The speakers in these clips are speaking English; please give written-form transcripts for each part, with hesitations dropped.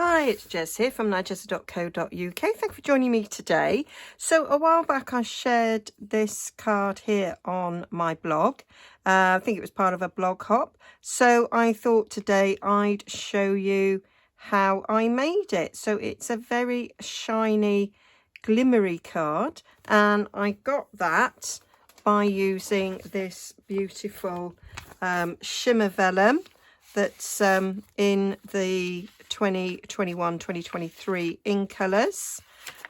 Hi, it's Jez here from Nigezza.co.uk. Thank you for joining me today. So a while back I shared this card here on my blog. I think it was part of a blog hop. So I thought today I'd show you how I made it. So it's a very shiny, glimmery card, and I got that by using this beautiful shimmer vellum that's in the 2021-2023 in colours.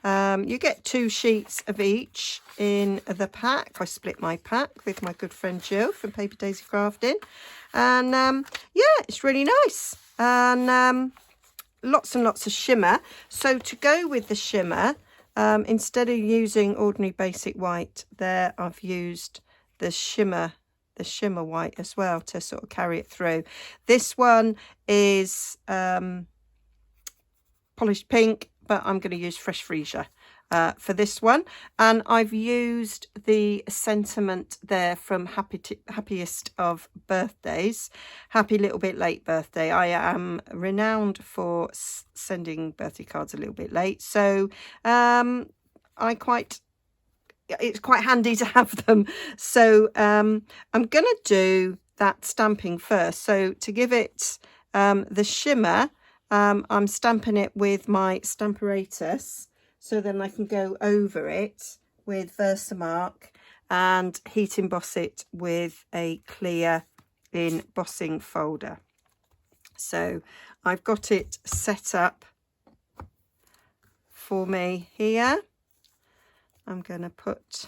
You get 2 sheets of each in the pack. I split my pack with my good friend Jill from Paper Daisy Crafting, and yeah, it's really nice, and lots and lots of shimmer. So to go with the shimmer, instead of using ordinary basic white there, I've used the shimmer white as well to sort of carry it through. This one is polished pink, but I'm going to use fresh freesia for this one, and I've used the sentiment there from Happiest of Birthdays, happy little bit late birthday. I am renowned for sending birthday cards a little bit late, so it's quite handy to have them. So I'm gonna do that stamping first. So to give it the shimmer, I'm stamping it with my Stamparatus, so then I can go over it with Versamark and heat emboss it with a clear embossing folder. So I've got it set up for me here. I'm going to put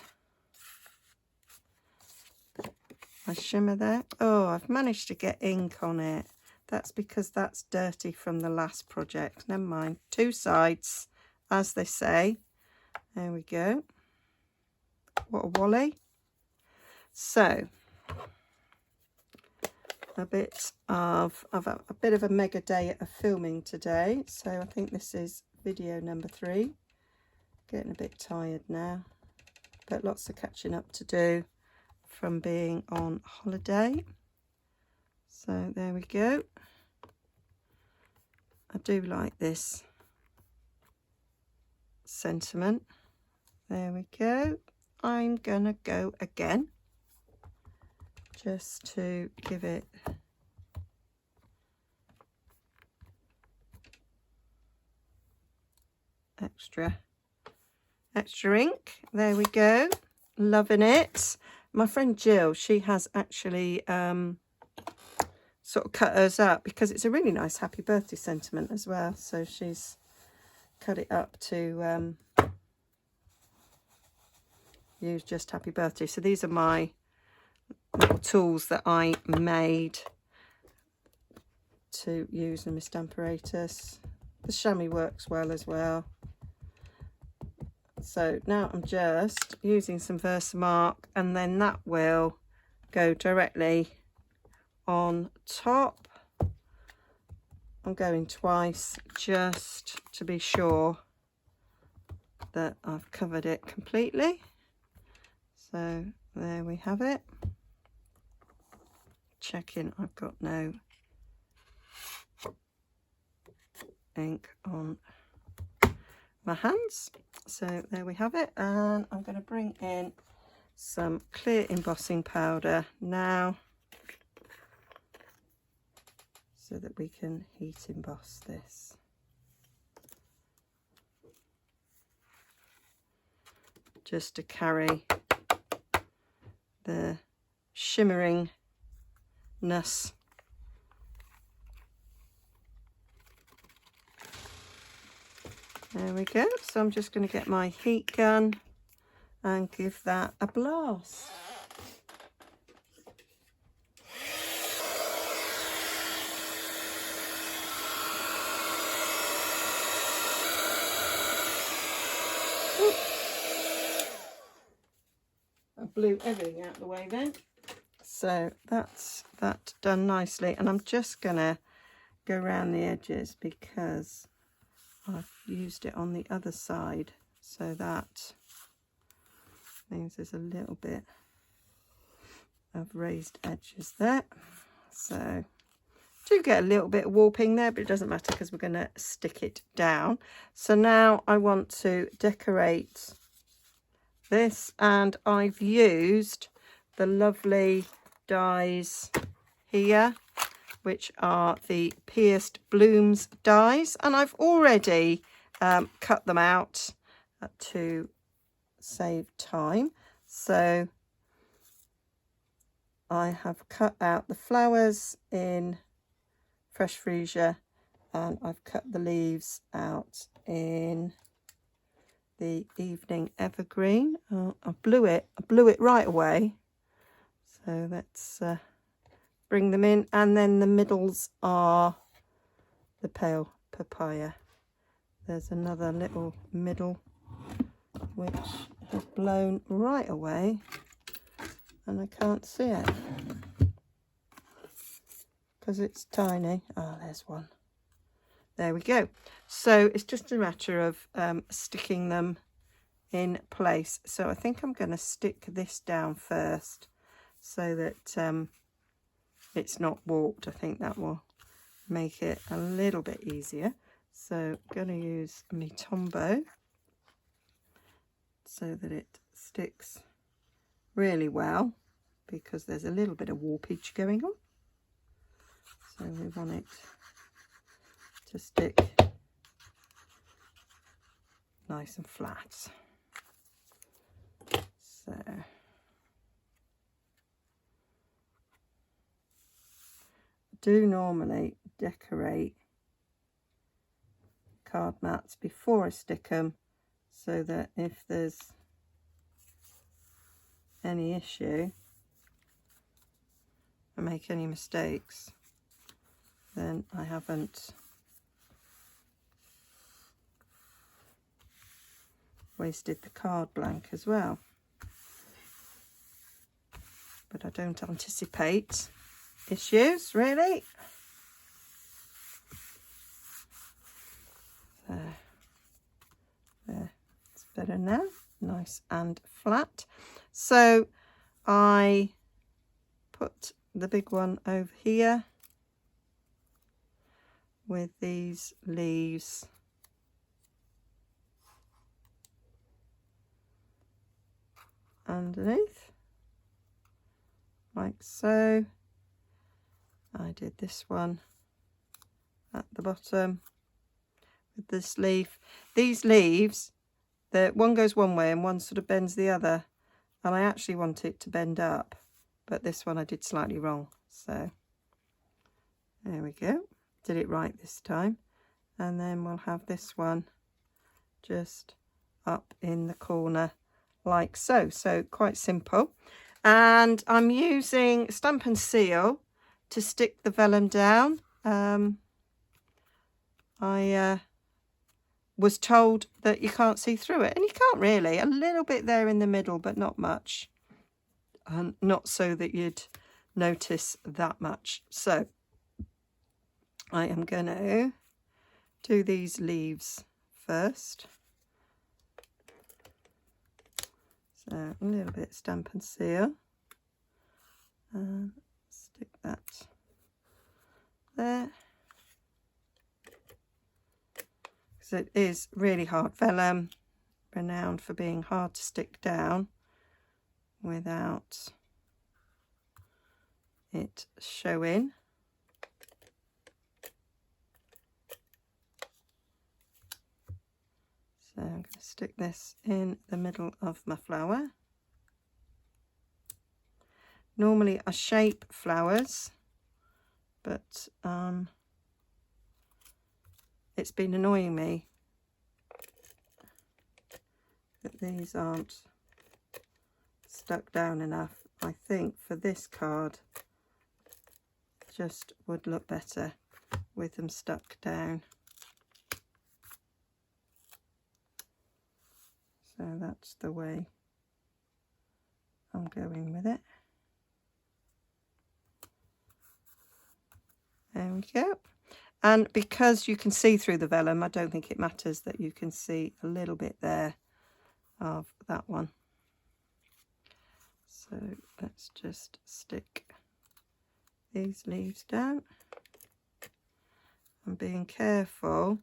my shimmer there. Oh, I've managed to get ink on it. That's because that's dirty from the last project. Never mind. 2 sides, as they say. There we go. What a wally. So, a bit of a mega day of filming today. So I think this is video number 3. Getting a bit tired now, but lots of catching up to do from being on holiday. So there we go. I do like this sentiment. There we go. I'm gonna go again just to give it extra ink. There we go. Loving it. My friend Jill, she has actually sort of cut hers up because it's a really nice happy birthday sentiment as well. So she's cut it up to use just happy birthday. So these are my little tools that I made to use in my Stamparatus. The chamois works well as well. So now I'm just using some Versamark, and then that will go directly on top. I'm going twice just to be sure that I've covered it completely. So there we have it. Checking I've got no ink on my hands. So there we have it, and I'm going to bring in some clear embossing powder now so that we can heat emboss this. Just to carry the shimmeringness. There we go. So I'm just going to get my heat gun and give that a blast. I blew everything out of the way then. So that's that done nicely, and I'm just going to go around the edges because I've used it on the other side, so that means there's a little bit of raised edges there. So Do get a little bit of warping there, but it doesn't matter because we're going to stick it down. So now I want to decorate this, and I've used the lovely dies here, which are the Pierced Blooms dies, and I've already cut them out to save time. So I have cut out the flowers in Fresh Freesia, and I've cut the leaves out in the Evening Evergreen. Oh, I blew it right away. So let's bring them in, and then the middles are the Pale Papaya. There's another little middle which has blown right away, and I can't see it because it's tiny. Oh, there's one. There we go. So it's just a matter of sticking them in place. So I think I'm going to stick this down first so that it's not warped. I think that will make it a little bit easier. So I'm going to use my Tombow so that it sticks really well, because there's a little bit of warpage going on. So we want it to stick nice and flat. So I do normally decorate card mats before I stick them, so that if there's any issue, I make any mistakes, then I haven't wasted the card blank as well. But I don't anticipate issues, really. There, it's better now, nice and flat. So I put the big one over here with these leaves underneath, like so. I did this one at the bottom with this leaf. These leaves, the one goes one way and one sort of bends the other, and I actually want it to bend up, but this one I did slightly wrong. So there we go, did it right this time. And then we'll have this one just up in the corner like so. So quite simple. And I'm using Stamp and Seal to stick the vellum down. I was told that you can't see through it, and you can't really. A little bit there in the middle, but not much, and not so that you'd notice that much. So I am going to do these leaves first. So a little bit Stamp and Seal, and stick that there, because it is really hard vellum, renowned for being hard to stick down without it showing. So I'm going to stick this in the middle of my flower. Normally I shape flowers, but it's been annoying me that these aren't stuck down enough. I think for this card just would look better with them stuck down. So that's the way I'm going with it. There we go. And because you can see through the vellum, I don't think it matters that you can see a little bit there of that one. So let's just stick these leaves down. I'm being careful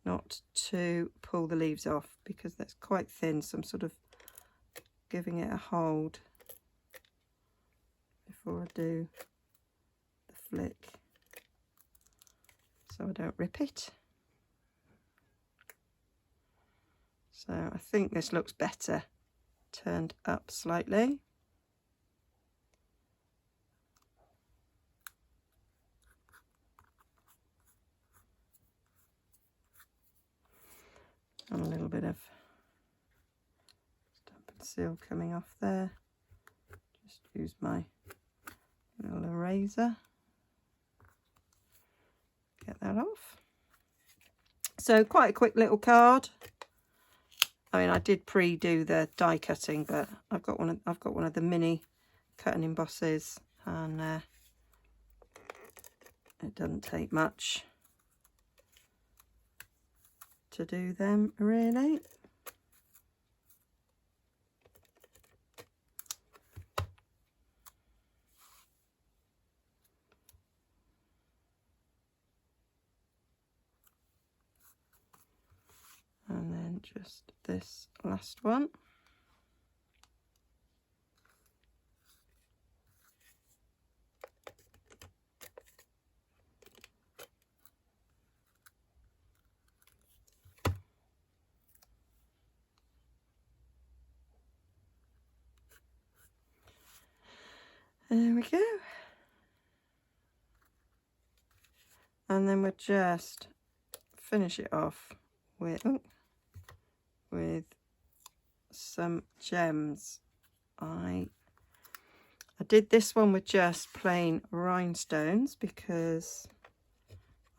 not to pull the leaves off because that's quite thin, so I'm sort of giving it a hold before I do the flick so I don't rip it. So I think this looks better turned up slightly. And a little bit of stamp and seal coming off there. Just use my little eraser. Get that off. So quite a quick little card. I mean, I did pre-do the die cutting, but I've got one of the mini cut and embosses, and it doesn't take much to do them, really. And then just this last one. There we go. And then we'll just finish it off with some gems. I did this one with just plain rhinestones because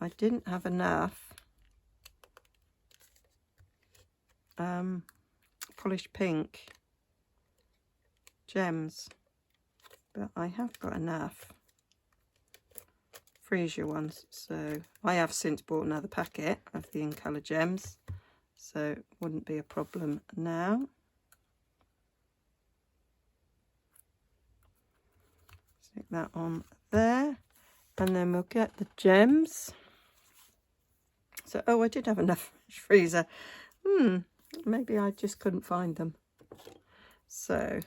I didn't have enough polished pink gems, but I have got enough freesia ones, so I have since bought another packet of the in colour gems, so it wouldn't be a problem now. Stick that on there, and then we'll get the gems. So, oh, I did have enough freezer. Maybe I just couldn't find them. So,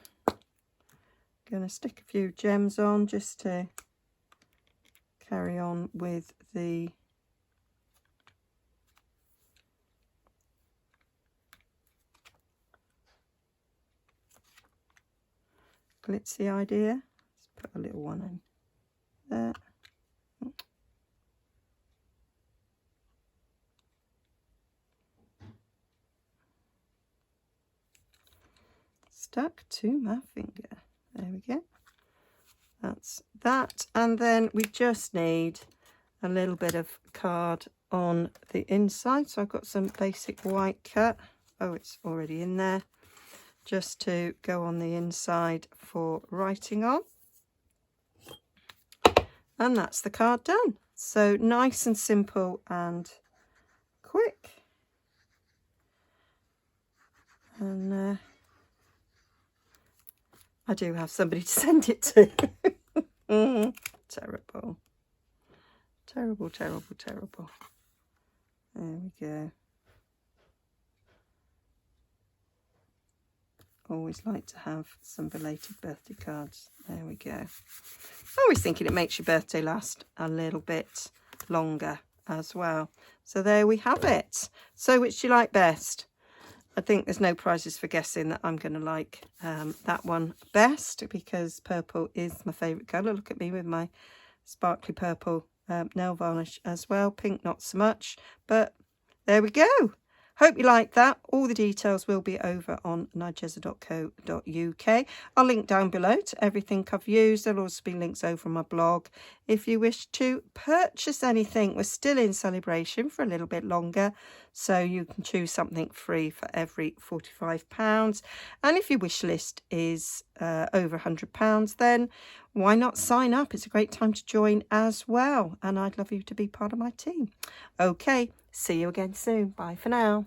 gonna stick a few gems on just to carry on with the glitzy idea. Let's put a little one in there. Stuck to my finger. There we go. That's that. And then we just need a little bit of card on the inside. So I've got some basic white cut. Oh, it's already in there. Just to go on the inside for writing on. And that's the card done. So nice and simple and quick. And I do have somebody to send it to. Terrible. Terrible, terrible, terrible. There we go. Always like to have some belated birthday cards. There we go. Always thinking it makes your birthday last a little bit longer as well. So there we have it. So which do you like best? I think there's no prizes for guessing that I'm going to like that one best, because purple is my favourite colour. Look at me with my sparkly purple nail varnish as well. Pink not so much, but there we go. Hope you like that. All the details will be over on nigezza.co.uk. I'll link down below to everything I've used. There'll also be links over on my blog if you wish to purchase anything. We're still in celebration for a little bit longer, so you can choose something free for every £45. And if your wish list is over £100, then why not sign up? It's a great time to join as well, and I'd love you to be part of my team. Okay, see you again soon. Bye for now.